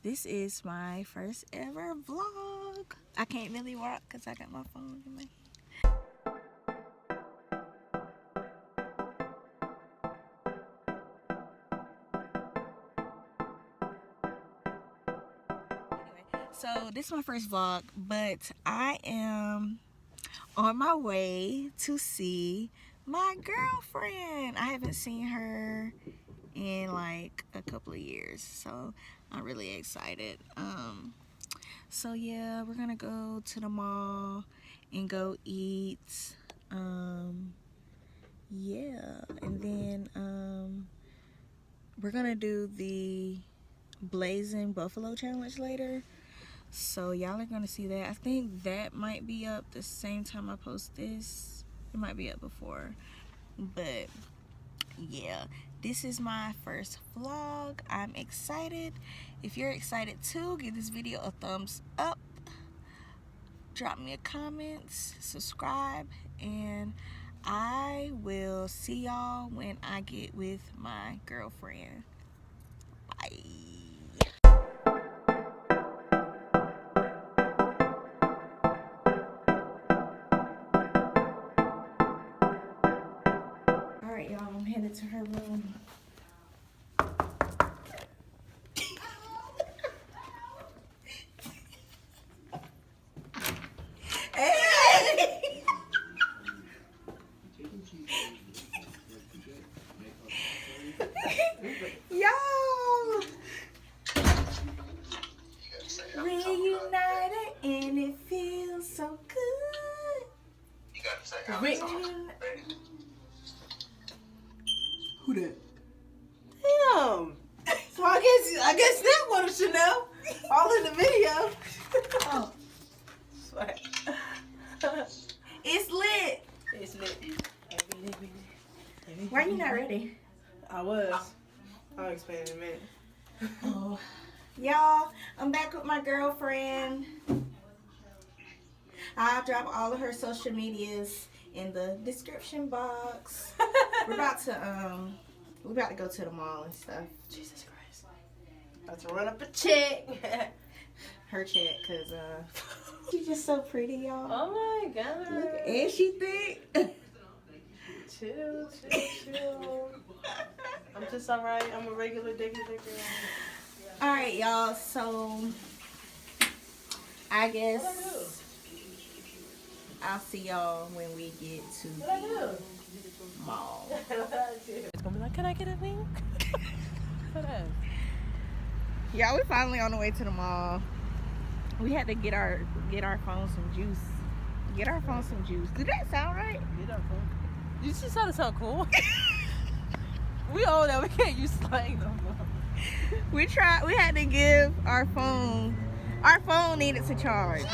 This is my first ever vlog. I can't really walk because I got my phone in my hand. So this is my first vlog, but I am on my way to see my girlfriend. I haven't seen her in like a couple of years, so I'm really excited. So yeah, we're gonna go to the mall and go eat. Yeah, and then we're gonna do the Blazing Buffalo challenge later. So y'all are gonna see that. I think that might be up the same time I post this. It might be up before, but yeah, this is my first vlog. I'm excited. If you're excited too, give this video a thumbs up, drop me a comment, subscribe, and I will see y'all when I get with my girlfriend. Bye. Alright, y'all, I'm headed to her room. Hey! Y'all! Reunited and it feels so good. You gotta say how Who that? Damn. So I guess that one should know. All in the video. Oh. Swear. It's lit. It's lit. Why you not ready? I was. I'll explain in a minute. Oh. Y'all, I'm back with my girlfriend. I'll drop all of her social medias in the description box. We're about to go to the mall and stuff. Jesus Christ. About to run up a check. Her check, cause she's just so pretty, y'all. Oh my god. Look, and she thick. Chill. I'm just alright. I'm a regular digger. Alright, y'all, so I guess I'll see y'all when we get to the mall. It's gonna be like, can I get a link? Y'all, we're finally on the way to the mall. We had to get our phone some juice. Get our phone some juice. Did that sound right? You just thought it sound cool. We old now. We can't use slang no more. We had to give our phone. Our phone needed to charge.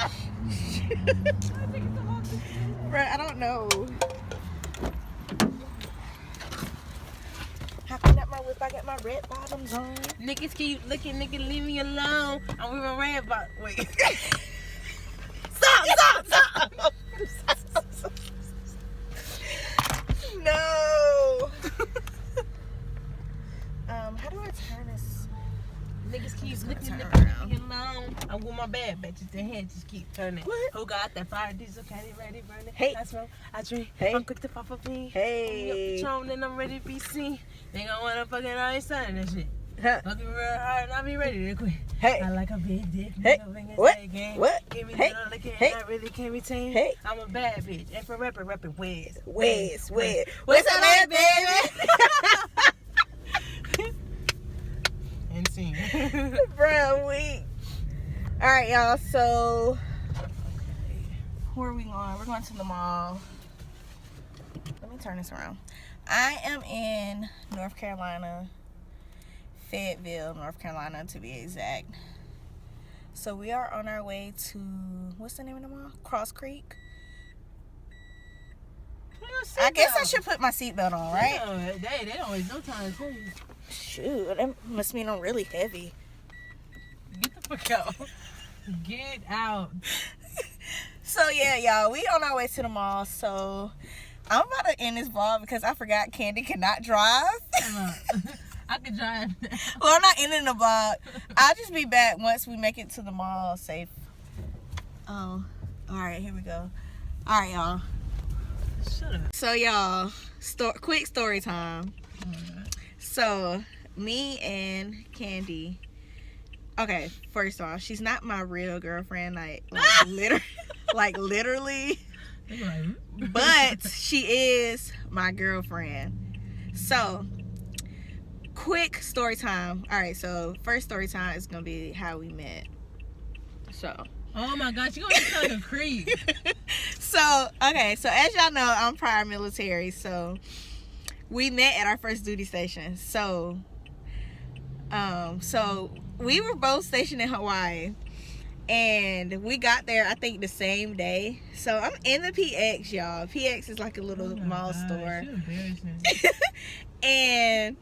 Bruh, I don't know. Hopping up my whip, I got my red bottoms on. Niggas keep looking, nigga, leave me alone. I'm with my red bottom. Wait. Stop! No. How do I turn this? Niggas keep looking, turn nigga, leave me alone. I'm with my bad bitches. Their hands just keep turning. What? Who got that fire diesel caddy ready burning? Hey. I smoke, I drink. Hey. I'm quick to pop a bean. Hey. Patron and I'm ready to be seen. They gon' wanna fucking always sign that shit. Huh. Fucking real hard and I'll be ready to quit. Hey. I like a big dick. Hey. Nigga, fingers What? again. What? Give me Hey. little liquor Hey. and I really can't retain. Hey. I'm a bad bitch. And for rapping Wes. Wes. What's up, man, baby? And sing. Bruh, we. Alright, y'all, so where are we going? We're going to the mall. Let me turn this around. I am in North Carolina, Fayetteville, North Carolina to be exact. So we are on our way to, what's the name of the mall? Cross Creek. I guess I should put my seatbelt on, right? They don't waste no time to tell you. Shoot, that must mean I'm really heavy. Get the fuck out. Get out. So yeah, y'all, we on our way to the mall. So I'm about to end this vlog because I forgot Candy cannot drive. I can drive. Well, I'm not ending the vlog. I'll just be back once we make it to the mall safe. Oh, all right, here we go. All right, y'all. Shut up. So, y'all, quick story time. So, me and Candy. Okay, first off, she's not my real girlfriend, literally. But she is my girlfriend. So, quick story time. All right, so first story time is gonna be how we met. So. Oh my gosh, you gonna sound like a creep. So, okay, so as y'all know, I'm prior military, so we met at our first duty station. So we were both stationed in Hawaii, and we got there, I think, the same day. So I'm in the PX, y'all. PX is like a little mall store. And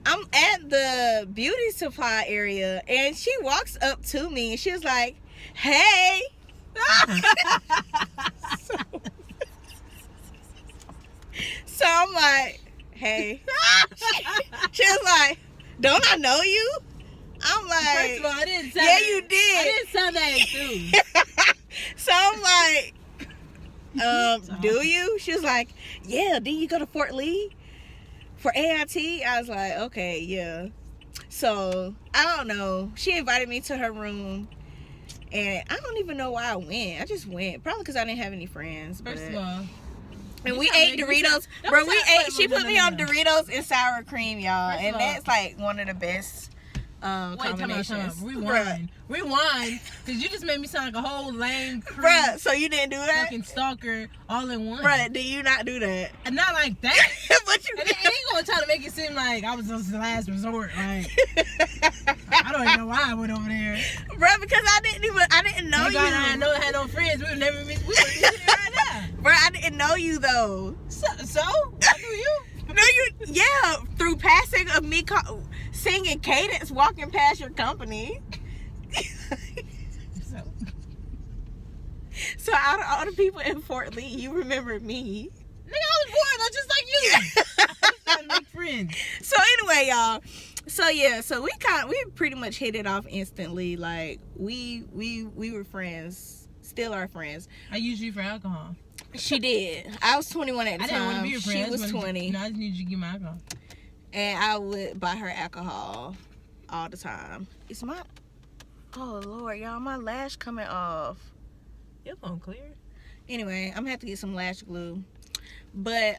I'm at the beauty supply area, and she walks up to me, and she was like, "Hey." So I'm like, "Hey." She was like, "Don't I know you?" I'm like, first of all, I didn't sound "Yeah, that, you did." I didn't sound that too. So I'm like, "Do you?" She was like, "Yeah, did you go to Fort Lee for AIT?" I was like, "Okay, yeah." So I don't know. She invited me to her room, and I don't even know why I went. I just went, probably because I didn't have any friends. First of all, and we ate Doritos, bro. We ate. She put me on Doritos and sour cream, y'all, and that's like one of the best combinations. Rewind, because you just made me sound like a whole lame creep. Bruh, so you didn't do that? Fucking stalker, all in one. Bruh, do you not do that? And not like that. But you and they ain't gonna try to make it seem like I was just the last resort. Like, I don't even know why I went over there. Bruh, because I didn't know you. I had no friends. We would never meet. We would be here right now. Bruh, I didn't know you though. So I knew you. No, yeah, through passing of me singing Cadence, walking past your company. So out of all the people in Fort Lee, you remember me. Nigga, I was born just like you. I was trying to make friends. So anyway, y'all. So yeah, so we pretty much hit it off instantly. Like we were friends, still are friends. I used you for alcohol. She did. I was 21 at the time. I didn't want to be your friend. She was 20. No, I just needed you to give me alcohol. And I would buy her alcohol all the time. It's my... Oh, Lord, y'all. My lash coming off. Your phone clear. Anyway, I'm going to have to get some lash glue. But,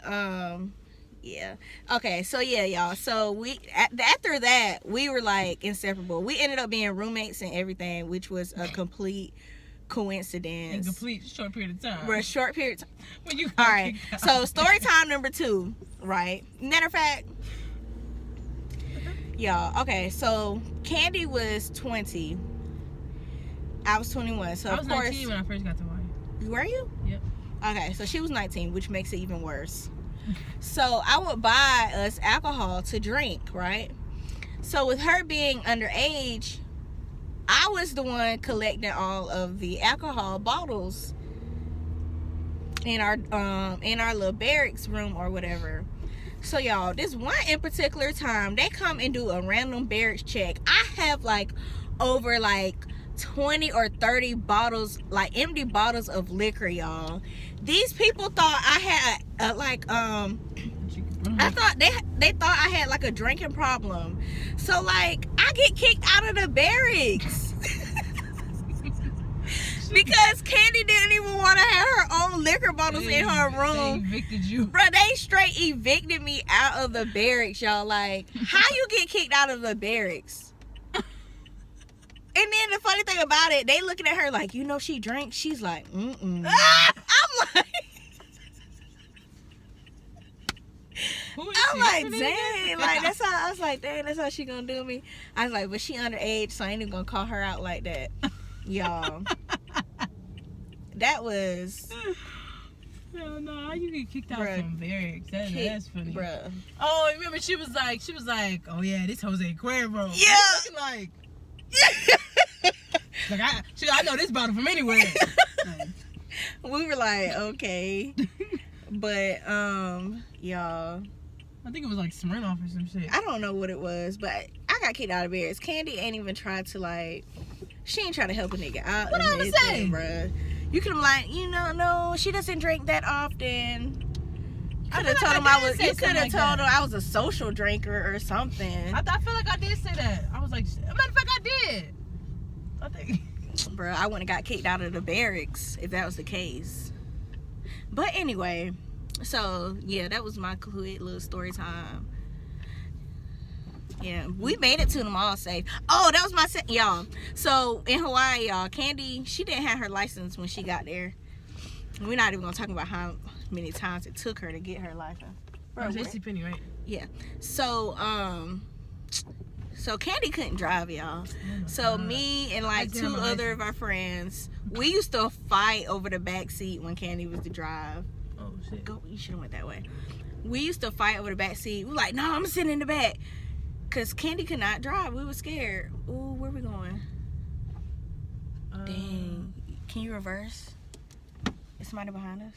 yeah. Okay, so, yeah, y'all. So, after that, we were, like, inseparable. We ended up being roommates and everything, which was a complete... coincidence. In complete short period of time. For a short period of time. When you all right. So story time number 2, right? Matter of fact, y'all. Okay, so Candy was 20. I was 21. So I was of course, 19 when I first got to Hawaii. Were you? Yep. Okay, so she was 19, which makes it even worse. So I would buy us alcohol to drink, right? So with her being underage, I was the one collecting all of the alcohol bottles in our little barracks room or whatever. So y'all, this one in particular time, they come and do a random barracks check. I have like over like 20 or 30 bottles, like empty bottles of liquor, y'all. These people thought I had I thought they thought I had like a drinking problem. So like I get kicked out of the barracks. Because Candy didn't even want to have her own liquor bottles in her room. They evicted you. Bro, they straight evicted me out of the barracks, y'all. Like, how you get kicked out of the barracks? And then the funny thing about it, they looking at her like, you know, she drinks. She's like, I'm like, dang, like that's how I was like, dang, that's how she gonna do me. I was like, but she underage, so I ain't even gonna call her out like that, y'all. That was. Hell no, how you get kicked out from barracks? That's funny. Bruh. Oh, remember she was like, oh yeah, this Jose Cuervo. Yeah. Like I know this bottle from anywhere. We were like, okay. But y'all, I think it was like Smirnoff or some shit. I don't know what it was, but I got kicked out of Barracks. Candy ain't even tried to like. She ain't trying to help a nigga out. What I was saying, bruh. You could have like, no, she doesn't drink that often. You could have told him You could have told him I was a social drinker or something. I feel like I did say that. I was like, matter of fact, I did. I think. Bruh, I wouldn't have got kicked out of the Barracks if that was the case. But anyway, so yeah, that was my quick little story time. Yeah, we made it to the mall safe. Oh, that was my y'all. So in Hawaii, y'all, Candy, she didn't have her license when she got there. We're not even gonna talk about how many times it took her to get her license. JCPenney, right? Yeah. So Candy couldn't drive, y'all. So me and like two other of our friends, we used to fight over the back seat when Candy was to drive. Oh shit. Go, you should have went that way. We used to fight over the back seat. We were like, no, I'm sitting in the back. Cause Candy could not drive. We were scared. Ooh, where we going? Dang. Can you reverse? Is somebody behind us?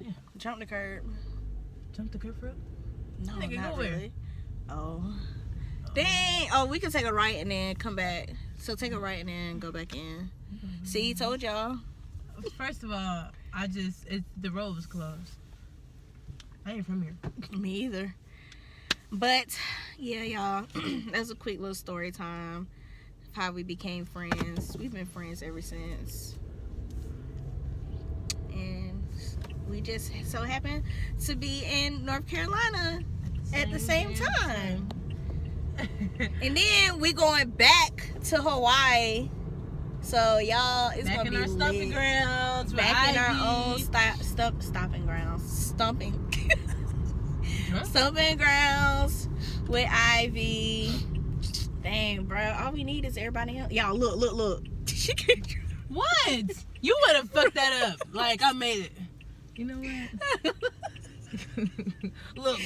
Yeah. Jump the curb. Jump the curb, bro? No, Nigga, not go where? really. Oh. Dang. Oh, we can take a right and then come back. So take a right and then go back in. See, told y'all. First of all, the road was closed. I ain't from here. Me either. But yeah, y'all, that's a quick little story time of how we became friends. We've been friends ever since. And we just so happened to be in North Carolina at the same time. And then we going back to Hawaii. So y'all, it's back gonna be in our stomping grounds. Back in our own stomping grounds. Stomping grounds with Ivy. Dang, bro. All we need is everybody else. Y'all, look. She can't. What? You would have fucked that up. Like, I made it. You know what? look.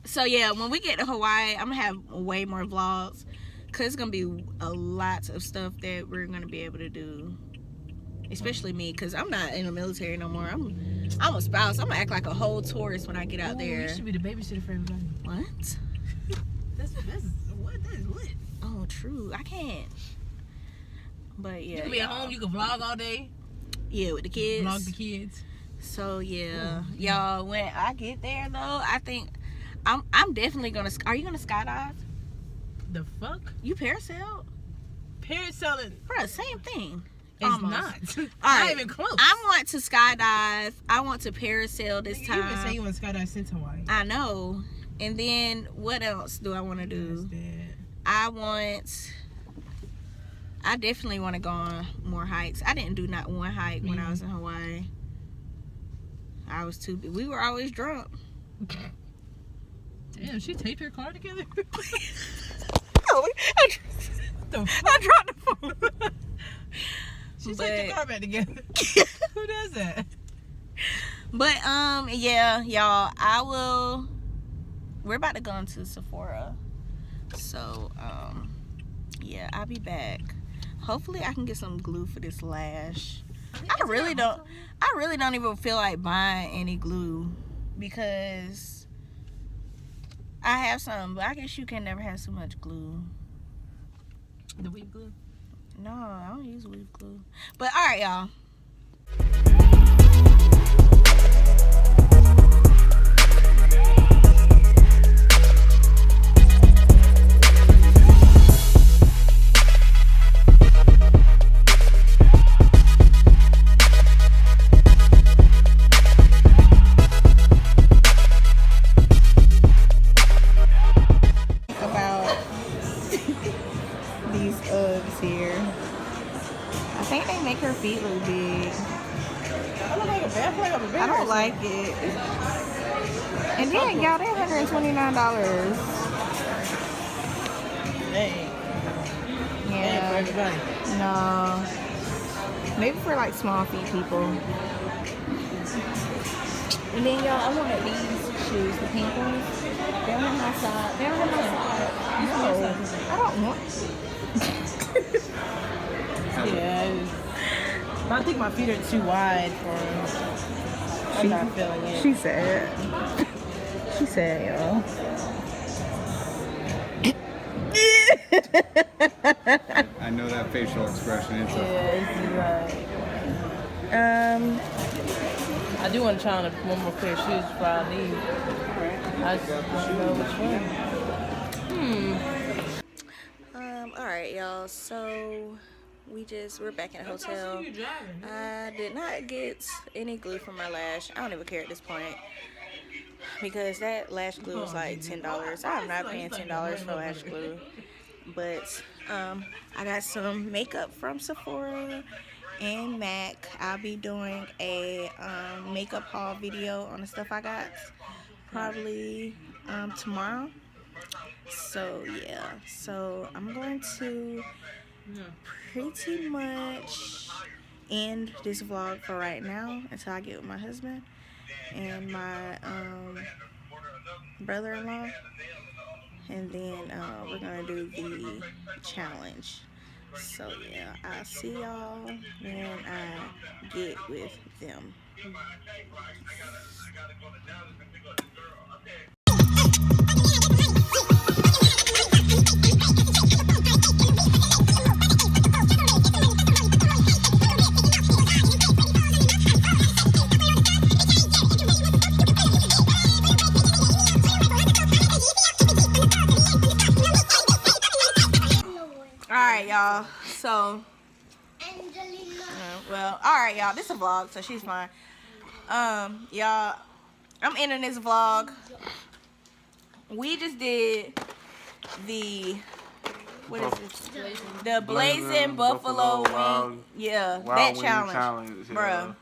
So, yeah, when we get to Hawaii, I'm going to have way more vlogs. Because it's going to be a lot of stuff that we're going to be able to do. Especially me, because I'm not in the military no more. I'm a spouse. I'm going to act like a whole tourist when I get out there. You should be the babysitter for everybody. What? That's lit. Oh, true. I can't. But, yeah. You can be at home. You can vlog all day. Yeah, with the kids. Vlog the kids. So, yeah. Y'all, when I get there, though, I think I'm definitely going to... Are you going to skydive? The fuck? You parasailed? Parasailing. Bro, same thing. It's Almost. not. All Not right. even close. I want to skydive. I want to parasail this time. You've been saying you want to skydive since Hawaii. I know. And then what else do I want to do? I definitely want to go on more hikes. I didn't do not one hike when I was in Hawaii. I was too big. We were always drunk. Damn, she taped her car together? I dropped the phone. She taped the car back together. Who does that? But yeah, y'all, we're about to go into Sephora. So yeah, I'll be back. Hopefully I can get some glue for this lash. I really don't even feel like buying any glue because I have some, but I guess you can never have so much glue. The weave glue? No, I don't use weave glue. But all right, y'all. Feet look big. I look like a bear. I don't like it. And then, y'all, they're $129. Hey. Yeah. For everybody. No. Maybe for like small feet people. And then, y'all, I wanted these shoes, the pink ones. They don't have my size. They don't have my size. No, I don't want. Yeah. I think my feet are too wide for them. I'm not feeling it. She said. She said, y'all. I know that facial expression. It's I do want to try on one more pair of shoes before I leave. I just don't know which one. Alright, y'all. So we're back in the hotel. I did not get any glue for my lash. I don't even care at this point, because that lash glue was like $10. I'm not paying $10 for lash glue. But I got some makeup from Sephora and MAC. I'll be doing a makeup haul video on the stuff I got probably tomorrow. So yeah, so I'm going to pretty much end this vlog for right now until I get with my husband and my brother-in-law, and then we're gonna do the challenge. So yeah, I'll see y'all when I get with them. Alright, y'all. So, well, alright, y'all. This is a vlog, so she's fine. Y'all, I'm ending this vlog. We just did the, what is it? The Blazing Buffalo Wing. Yeah, that challenge. Bruh.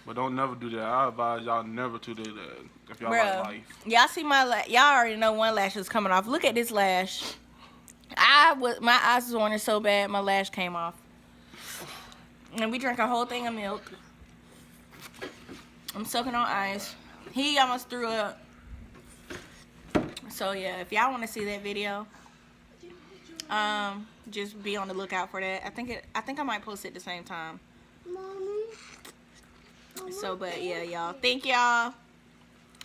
But don't never do that. I advise y'all never to do that if y'all like life. Y'all see my y'all already know one lash was coming off. Look at this lash. My eyes was watering so bad, my lash came off. And we drank a whole thing of milk. I'm soaking on ice. He almost threw up. So yeah, if y'all want to see that video, just be on the lookout for that. I think I might post it at the same time. So, but yeah, y'all. Thank y'all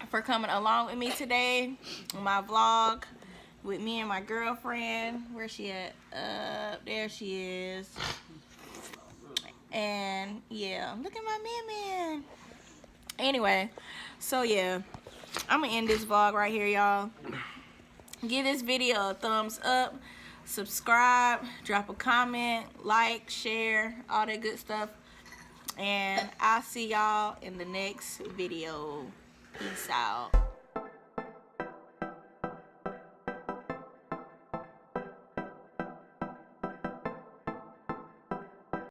for coming along with me today on my vlog with me and my girlfriend. Where's she at? There she is. And yeah, look at my man. Anyway, so yeah, I'm gonna end this vlog right here, y'all. Give this video a thumbs up, subscribe, drop a comment, like, share, all that good stuff. And I'll see y'all in the next video. Peace out.